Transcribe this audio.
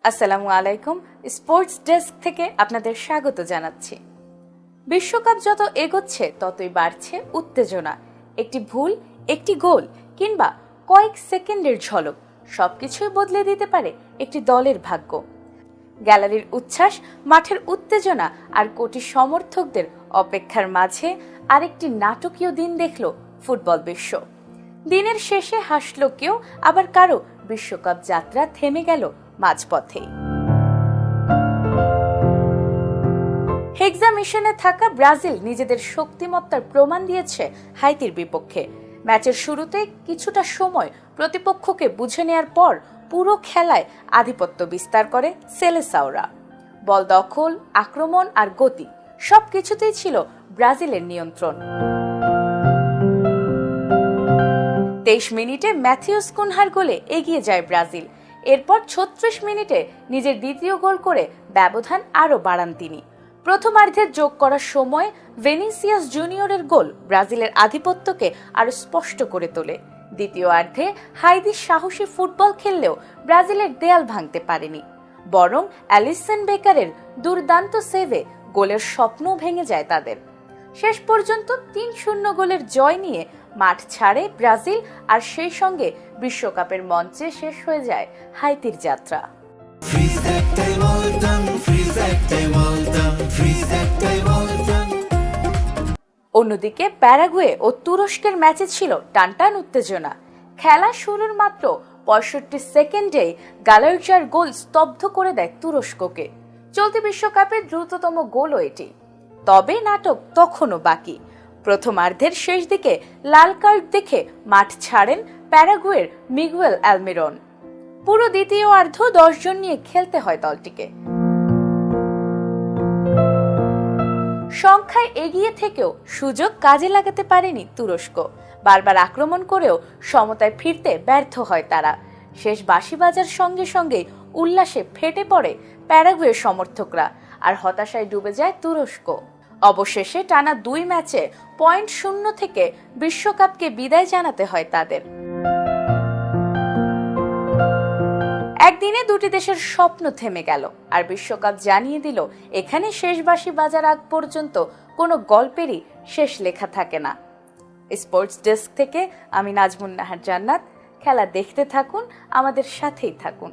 আসসালামু আলাইকুম। Sports desk থেকে আপনাদের স্বাগত জানাচ্ছি। বিশ্বকাপ যত এগোচ্ছে ততই বাড়ছে উত্তেজনা। একটি ভুল, একটি গোল কিংবা কয়েক সেকেন্ডের ঝলক সবকিছুই বদলে দিতে পারে একটি দলের ভাগ্য। গ্যালারির উচ্ছ্বাস, মাঠের উত্তেজনা আর কোটি সমর্থকদের অপেক্ষার মাঝে আরেকটি নাটকীয় দিন দেখল ফুটবল বিশ্ব। দিনের শেষে হাসল কেউ, আবার কারো বিশ্বকাপ যাত্রা থেমে গেল মাঝপথেই। হেক্সা মিশনে থাকা ব্রাজিল নিজেদের শক্তিমত্তার প্রমাণ দিয়েছে হাইতির বিপক্ষে। ম্যাচের শুরুতে কিছুটা সময় প্রতিপক্ষকে বুঝে নেয়ার পর পুরো খেলায় আধিপত্য বিস্তার করে সেলেসাওরা। বল দখল, আক্রমণ আর গতি সবকিছুতেই ছিল ব্রাজিলের নিয়ন্ত্রণ। 23 মিনিটে ম্যাথিউস কুনহার গোলে এগিয়ে যায় ব্রাজিল। এরপর 36 মিনিটে নিজের দ্বিতীয় গোল করে ব্যবধান আরও বাড়ান তিনি। প্রথমার্ধে যোগ করার সময় ভিনিসিয়াস জুনিয়রের গোল ব্রাজিলের আধিপত্যকে আরো স্পষ্ট করে তোলে। দ্বিতীয়ার্ধে হাইদি সাহসী ফুটবল খেললেও ব্রাজিলের দেয়াল ভাঙতে পারেনি, বরং অ্যালিসন বেকারের দুর্দান্ত সেভে গোলের স্বপ্ন ভেঙে যায় তাদের। শেষ পর্যন্ত 3-0 গোলের জয় নিয়ে মাঠ ছাড়ে ব্রাজিল, আর সেই সঙ্গে বিশ্বকাপের মঞ্চে শেষ হয়ে যায় হাইতির যাত্রা। অন্যদিকে প্যারাগুয়ে ও তুরস্কের ম্যাচে ছিল টানটান উত্তেজনা। খেলা শুরুর মাত্র 65 সেকেন্ডেই গালার্জার গোল স্তব্ধ করে দেয় তুরস্ককে। চলতি বিশ্বকাপের দ্রুততম গোলও এটি। তবে নাটক তখনও বাকি। প্রথমার্ধের শেষ দিকে লাল কার্ড দেখে মাঠ ছাড়েন প্যারাগুয়ের মিগুয়েল অ্যালমিরন। পুরো দ্বিতীয়ার্ধ 10 জন নিয়ে খেলতে হয় দলটিকে। সংখ্যায় এগিয়ে থেকেও সুযোগ কাজে লাগাতে পারেনি তুরস্ক। বারবার আক্রমণ করেও সমতায় ফিরতে ব্যর্থ হয় তারা। শেষ বাঁশি বাজার সঙ্গে সঙ্গে উল্লাসে ফেটে পড়ে প্যারাগুয়ের সমর্থকরা, আর হতাশায় ডুবে যায় তুরস্ক। অবশেষে টানা 2 ম্যাচে পয়েন্ট শূন্য থেকে বিশ্বকাপকে বিদায় জানাতে হয় তাদের। একদিনে দুটি দেশের স্বপ্ন থেমে গেল, আর বিশ্বকাপ জানিয়ে দিল এখানে শেষ বাঁশি বাজার আগ পর্যন্ত কোনো গল্পেরই শেষ লেখা থাকে না। স্পোর্টস ডেস্ক থেকে আমি নাজমুন নাহার জান্নাত। খেলা দেখতে থাকুন, আমাদের সাথেই থাকুন।